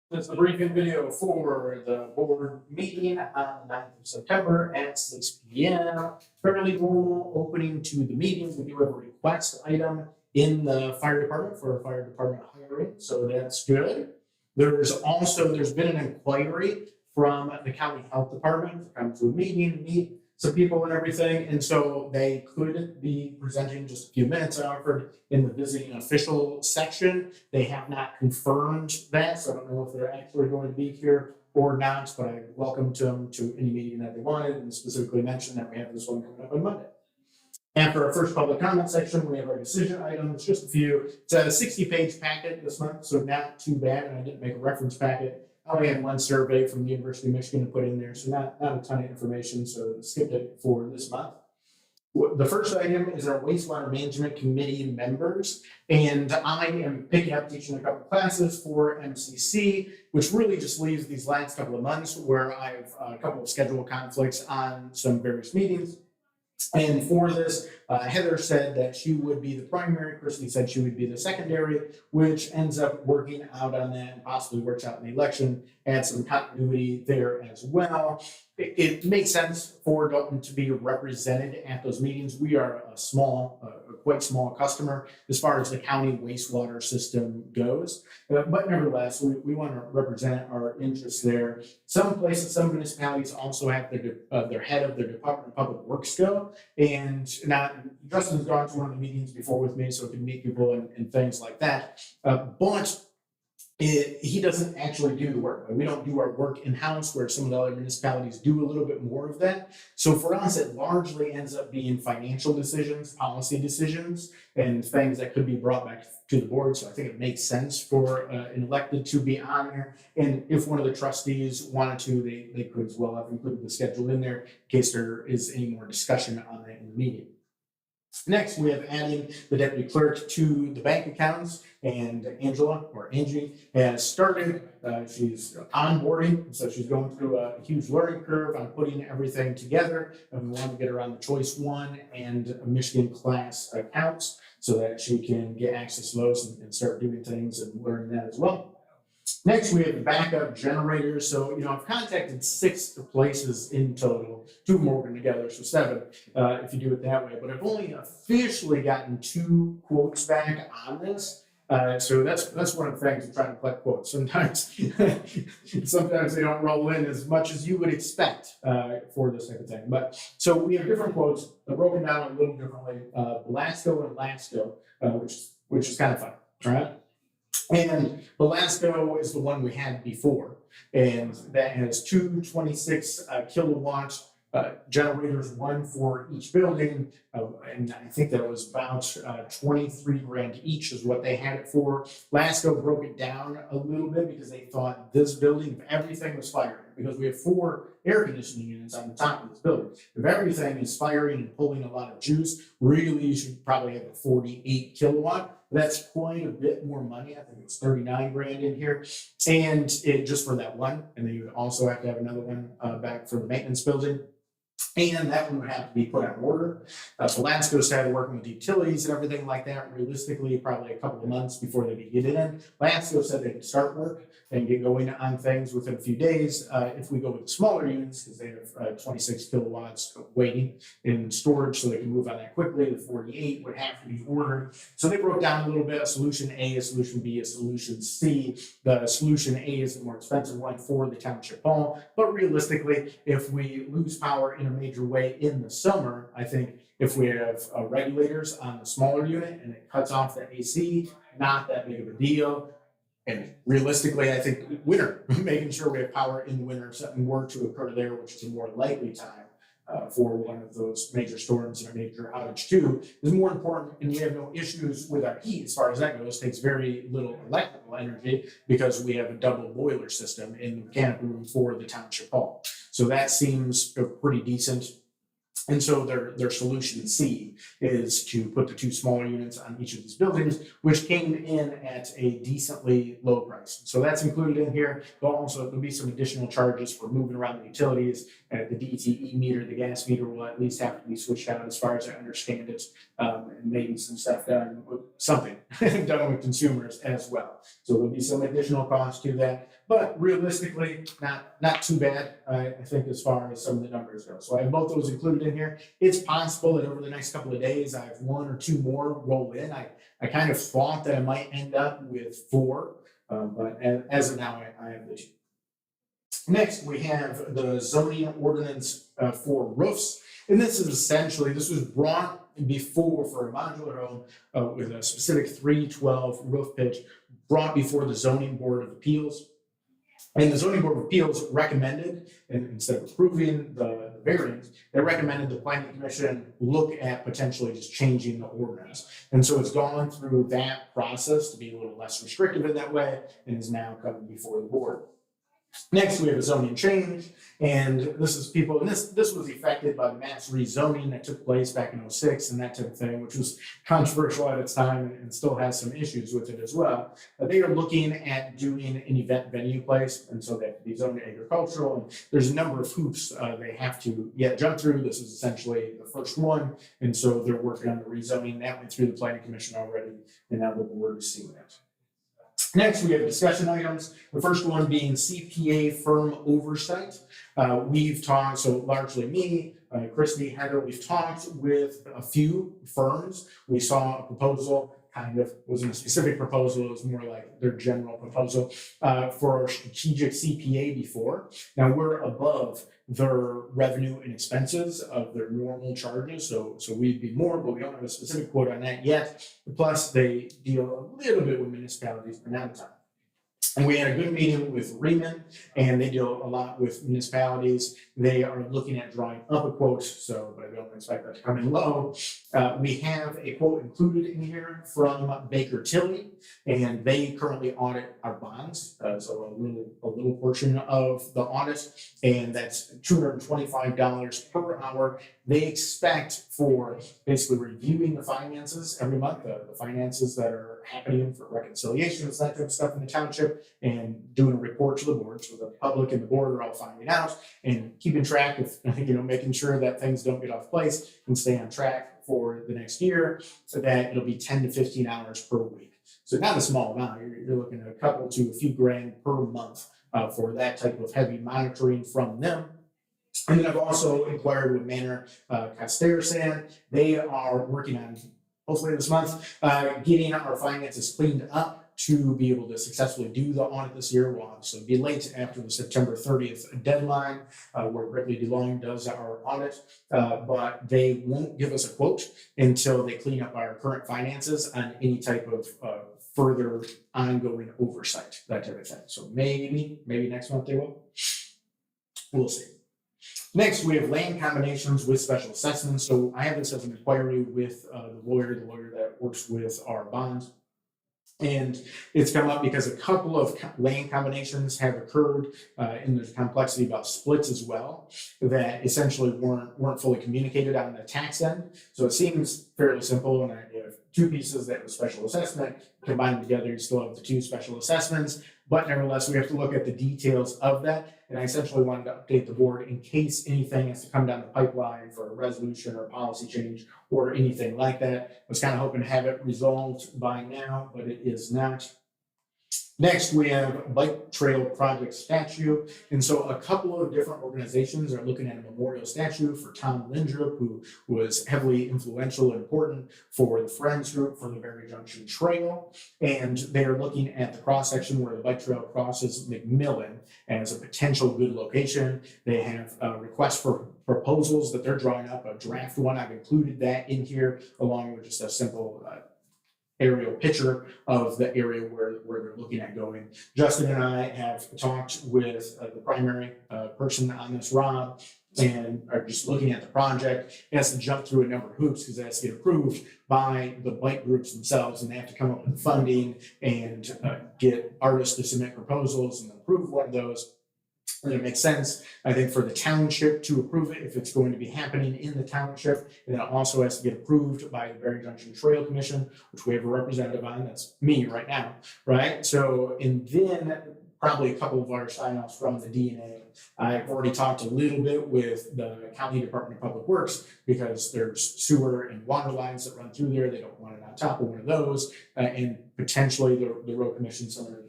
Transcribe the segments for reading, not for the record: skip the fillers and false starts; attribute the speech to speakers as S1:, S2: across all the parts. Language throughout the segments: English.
S1: This is a briefing video for the board meeting on the 9th of September at 6 p.m. Fairly normal opening to the meeting. We do have a request item in the fire department for fire department hiring, so that's good. There's been an inquiry from the county health department to come to a meeting, meet some people and everything, and so they could be presenting just a few minutes. I offered in the visiting official section. They have not confirmed that, so I don't know if they're actually going to be here or not, but I welcomed them to any meeting that they wanted and specifically mentioned that we have this one coming up on Monday. After our first public comment section, we have our decision items, just a few. It's a 60-page packet this month, so not too bad, and I didn't make a reference packet. I only had one survey from the University of Michigan to put in there, so not a ton of information, so skipped it for this month. The first item is our wastewater management committee members, and I am picking up teaching a couple classes for MCC, which really just leaves these last couple of months where I have a couple of schedule conflicts on some various meetings. And for this, Heather said that she would be the primary. Christy said she would be the secondary, which ends up working out on that and possibly works out in the election, and some continuity there as well. It makes sense for Dalton to be represented at those meetings. We are a quite small customer as far as the county wastewater system goes. But nevertheless, we want to represent our interests there. Some places, some municipalities also have their head of their Department of Public Works go. And now Justin's gone to one of the meetings before with me, so he can meet people and things like that. But he doesn't actually do the work. We don't do our work in-house, where some of the other municipalities do a little bit more of that. So for us, it largely ends up being financial decisions, policy decisions, and things that could be brought back to the board. So I think it makes sense for an elected to be on there. And if one of the trustees wanted to, they could as well have included the schedule in there in case there is any more discussion on that in the meeting. Next, we have adding the deputy clerk to the bank accounts, and Angie has started. She's onboarding, so she's going through a huge learning curve on putting everything together, and we want to get her on the Choice 1 and Michigan class accounts so that she can get access to those and start doing things and learning that as well. Next, we have the backup generators. So, I've contacted 6 places in total, 2 more working together, so 7 if you do it that way. But I've only officially gotten 2 quotes back on this. So that's one of the things of trying to collect quotes. Sometimes they don't roll in as much as you would expect for this type of thing. But so we have different quotes broken down a little differently. Belasco and Lasco, which is kind of fun, right? And Belasco is the one we had before, and that has 2 26 kilowatt generators, one for each building, and I think that was about $23,000 each is what they had it for. Lasco broke it down a little bit because they thought this building, if everything was firing, because we have 4 air conditioning units on the top of this building. If everything is firing and pulling a lot of juice, really you should probably have a 48 kilowatt. That's quite a bit more money. I think it was $39,000 in here, and it just for that one. And then you would also have to have another one back for the maintenance building. And that one would have to be put on order. Belasco started working with utilities and everything like that. Realistically, probably a couple of months before they could get it in. Belasco said they could start work and get going on things within a few days. If we go with the smaller units, because they have 26 kilowatts waiting in storage, so they can move on that quickly. The 48 would have to be ordered. So they broke down a little bit: a solution A, a solution B, a solution C. The solution A is the more expensive one for the township hall, but realistically, if we lose power in a major way in the summer, I think if we have regulators on the smaller unit and it cuts off the AC, not that big of a deal. And realistically, I think winter, making sure we have power in the winter, if something were to occur there, which is a more likely time for one of those major storms and a major outage too, is more important. And we have no issues with our heat as far as that goes. It takes very little electrical energy because we have a double boiler system in the mechanic room for the township hall. So that seems pretty decent. And so their solution C is to put the 2 smaller units on each of these buildings, which came in at a decently low price. So that's included in here. There'll be some additional charges for moving around the utilities. The DTE meter, the gas meter, will at least have to be switched out as far as I understand it. And maybe some stuff done with consumers as well. So there'll be some additional cost to that. but realistically, not too bad, I think, as far as some of the numbers go. So I have both those included in here. It's possible that over the next couple of days, I have one or two more roll in. I kind of thought that I might end up with 4, but as of now, I have the 2. Next, we have the zoning ordinance for roofs. And this was brought before for a modular home with a specific 312 roof pitch, brought before the Zoning Board of Appeals. And the Zoning Board of Appeals recommended, and instead of approving the variance, they recommended the Planning Commission look at potentially just changing the ordinance. And so it's gone through that process to be a little less restrictive in that way, and is now coming before the board. Next, we have a zoning change, and this is people, and this was affected by the mass rezoning that took place back in 2006 and that type of thing, which was controversial at its time and still has some issues with it as well. They are looking at doing an event venue place, and so they have to be zoned agricultural, and there's a number of hoops they have to yet jump through. This is essentially the first one, and so they're working on the rezoning. That went through the Planning Commission already, and now the board is seeing it. Next, we have discussion items. The first one being CPA firm oversight. We've talked, so largely me, Christy, Heather, we've talked with a few firms. We saw a proposal, kind of wasn't a specific proposal, it was more like their general proposal for our strategic CPA before. Now we're above their revenue and expenses of their normal charges, so we'd be more, but we don't have a specific quote on that yet. Plus, they deal a little bit with municipalities, but not a ton. And we had a good meeting with Riemann, and they deal a lot with municipalities. They are looking at drawing up a quote, but I don't expect that to come in low. We have a quote included in here from Baker Tilly, and they currently audit our bonds, so a little portion of the audit, and that's $225 per hour. They expect for basically reviewing the finances every month, the finances that are happening for reconciliations, that type of stuff in the township, and doing a report to the board, so the public and the board are all finding out and keeping track of, making sure that things don't get off place and stay on track for the next year, so that it'll be 10 to 15 hours per week. So not a small amount. You're looking at a couple to a few grand per month for that type of heavy monitoring from them. And then I've also inquired with Manor Castersan. They are working on, hopefully this month, getting our finances cleaned up to be able to successfully do the audit this year. We'll obviously be late after the September 30th deadline, where Ripley DeLong does our audit, but they won't give us a quote until they clean up our current finances on any type of further ongoing oversight, that type of thing. So maybe next month they will. We'll see. Next, we have land combinations with special assessments. So I have this as an inquiry with the lawyer that works with our bonds. And it's come up because a couple of land combinations have occurred, and there's complexity about splits as well that essentially weren't fully communicated on the tax end. So it seems fairly simple, and you have 2 pieces that have a special assessment, combine them together, you still have the 2 special assessments, but nevertheless, we have to look at the details of that. And I essentially wanted to update the board in case anything has to come down the pipeline for a resolution or policy change or anything like that. I was kind of hoping to have it resolved by now, but it is not. Next, we have Bike Trail Project statue. And so a couple of different organizations are looking at a memorial statue for Tom Lindrup, who was heavily influential and important for the Friends group for the Berry Junction Trail. And they are looking at the cross section where the bike trail crosses McMillan as a potential good location. They have a request for proposals that they're drawing up, a draft one. I've included that in here along with just a simple aerial picture of the area where they're looking at going. Justin and I have talked with the primary person on this, Rob, and are just looking at the project. It has to jump through a number of hoops because it has to get approved by the bike groups themselves, and they have to come up with funding and get artists to submit proposals and approve one of those. And it makes sense, I think, for the township to approve it if it's going to be happening in the township. And then it also has to get approved by the Berry Junction Trail Commission, which we have a representative on. That's me right now, right? So, and then probably a couple of our sign-offs from the DNA. I've already talked a little bit with the County Department of Public Works because there's sewer and water lines that run through there. They don't want it on top of one of those. And potentially the road commission,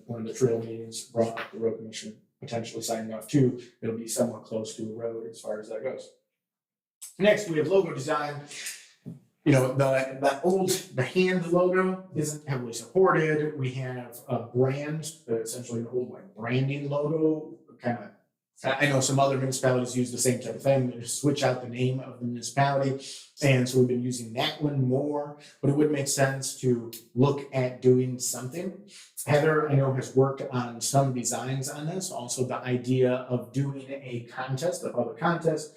S1: one of the trail meetings brought up the road commission potentially signing off too. It'll be somewhat close to a road as far as that goes. Next, we have logo design. You know, the hand logo isn't heavily supported. We have a brand, essentially an old like branding logo, kind of. I know some other municipalities use the same type of thing. They just switch out the name of the municipality. And so we've been using that one more, but it would make sense to look at doing something. Heather, I know, has worked on some designs on this. Also, the idea of doing a contest, a public contest,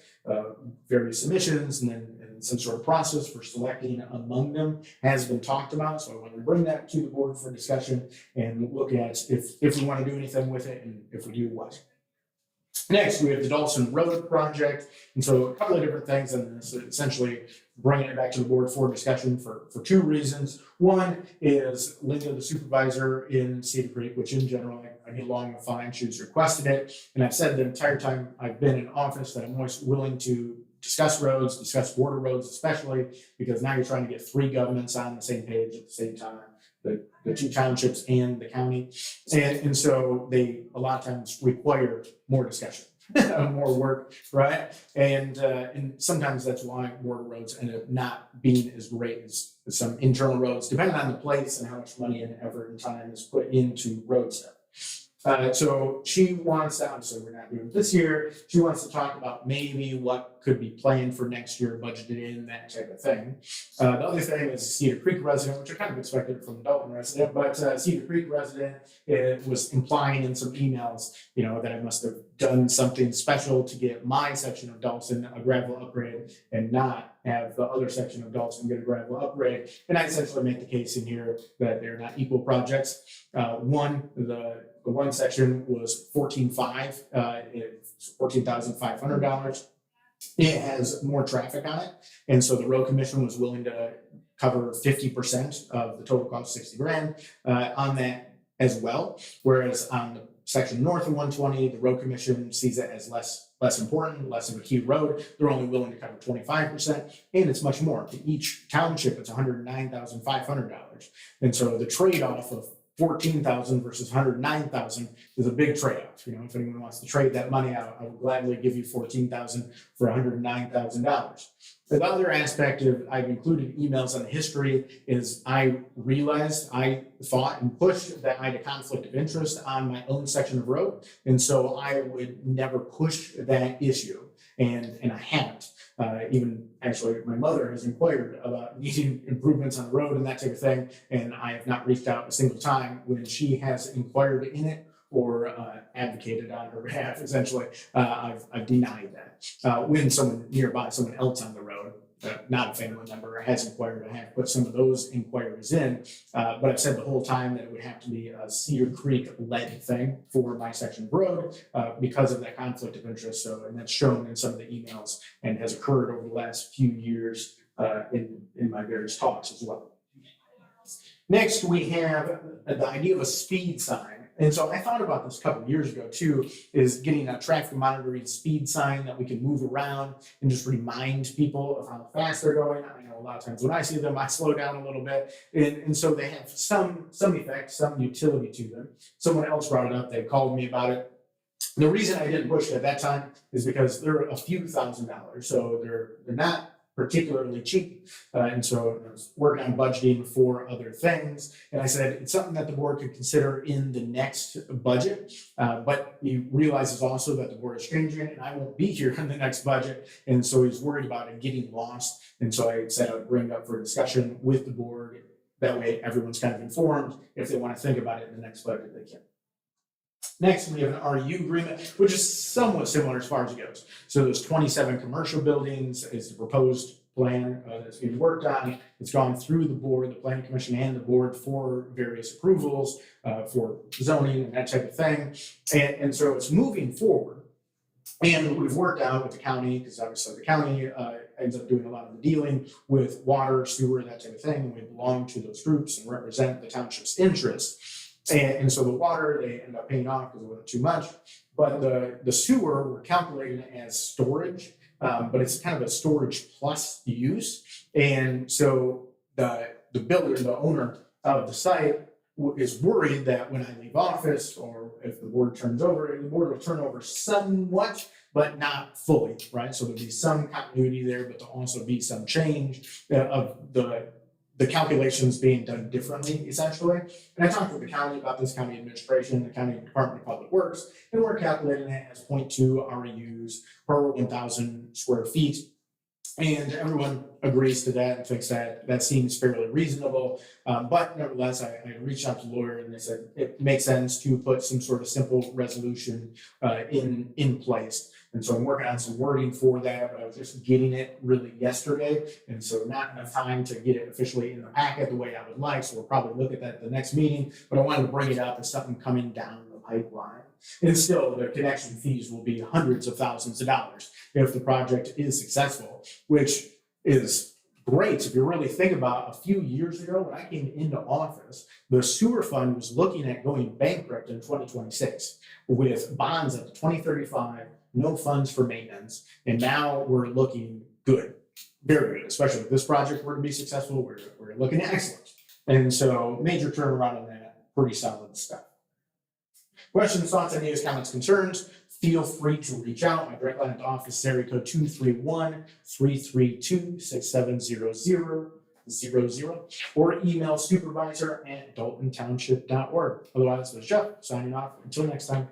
S1: various submissions, and then some sort of process for selecting among them has been talked about. So I want to bring that to the board for discussion and look at if we want to do anything with it, and if we do, what. Next, we have the Dalton Road project. And so a couple of different things in this, essentially bringing it back to the board for discussion for two reasons. One is Linda, the supervisor in Cedar Creek, which in general I get along with fine. She's requested it. And I've said the entire time I've been in office that I'm always willing to discuss roads, discuss border roads, especially because now you're trying to get three governments on the same page at the same time. The two townships and the county. And so they a lot of times require more discussion, more work, right? And sometimes that's why border roads end up not being as great as some internal roads, depending on the place and how much money and effort and time is put into road stuff. So she wants to, obviously we're not doing it this year, she wants to talk about maybe what could be planned for next year, budgeted in, that type of thing. The other thing is Cedar Creek resident, which I kind of expected from the Dalton resident, but Cedar Creek resident was implying in some emails, you know, that I must have done something special to get my section of Dalton a gravel upgrade and not have the other section of Dalton get a gravel upgrade. And I essentially make the case in here that they're not equal projects. The one section was $14,500. It has more traffic on it. And so the road commission was willing to cover 50% of the total cost, 60 grand on that as well. Whereas on the section north of 120, the road commission sees it as less important, less of a key road. They're only willing to cover 25%, and it's much more. To each township, it's $109,500. And so the trade-off of $14,000 versus $109,000 is a big trade-off. You know, if anyone wants to trade that money out, I would gladly give you $14,000 for $109,000. The other aspect of I've included emails on the history is I realized I thought and pushed that I had a conflict of interest on my own section of road, and so I would never push that issue, and I haven't. Even actually, my mother has inquired about needing improvements on the road and that type of thing, and I have not reached out a single time when she has inquired in it or advocated on her behalf. Essentially, I've denied that. When someone nearby, someone else on the road, not a family member, has inquired, I have put some of those inquiries in, but I've said the whole time that it would have to be a Cedar Creek-led thing for my section of road because of that conflict of interest. So, and that's shown in some of the emails and has occurred over the last few years in my various talks as well. Next, we have the idea of a speed sign. And so I thought about this a couple of years ago too, is getting a traffic monitoring speed sign that we can move around and just remind people of how fast they're going. I know a lot of times when I see them, I slow down a little bit. And so they have some effect, some utility to them. Someone else brought it up, they called me about it. The reason I didn't push it at that time is because they're a few $1,000s. So they're not particularly cheap. And so I was working on budgeting for other things. And I said, it's something that the board could consider in the next budget. But he realizes also that the board is changing and I won't be here in the next budget. And so he's worried about it getting lost. And so I said I would bring it up for discussion with the board. That way everyone's kind of informed. If they want to think about it in the next budget, they can. Next, we have an RU agreement, which is somewhat similar as far as it goes. So there's 27 commercial buildings is the proposed plan that's being worked on. It's gone through the board, the planning commission and the board for various approvals for zoning and that type of thing. And so it's moving forward. And we've worked out with the county, because obviously the county ends up doing a lot of the dealing with water, sewer, that type of thing. And we belong to those groups and represent the township's interests. And so the water, they end up paying off because it wasn't too much. But the sewer, we're calculating it as storage, but it's kind of a storage plus use. And so the builder, the owner of the site is worried that when I leave office, or if the board turns over, the board will turn over somewhat, but not fully, right? So there'll be some continuity there, but there'll also be some change of the calculations being done differently, essentially. And I talked with the county about this, county administration, the county Department of Public Works, and we're calculating it as 0.2 REUs per 1,000 square feet. And everyone agrees to that and thinks that that seems fairly reasonable. But nevertheless, I reached out to the lawyer and they said it makes sense to put some sort of simple resolution in place. And so I'm working on some wording for that, but I was just getting it really yesterday. And so not enough time to get it officially in the packet the way I would like. So we'll probably look at that at the next meeting, but I wanted to bring it up as something coming down the pipeline. And still, the connection fees will be hundreds of thousands of dollars if the project is successful, which is great. If you really think about a few years ago when I came into office, the sewer fund was looking at going bankrupt in 2026 with bonds at 2035, no funds for maintenance. And now we're looking good, very good, especially if this project were to be successful, we're looking excellent. And so major turnaround on that, pretty solid stuff. Questions, thoughts, ideas, comments, concerns, feel free to reach out. My direct line at the office is area code 231-332-6700, or email supervisor@daltontownship.org. Otherwise, this is Jeff signing off. Until next time.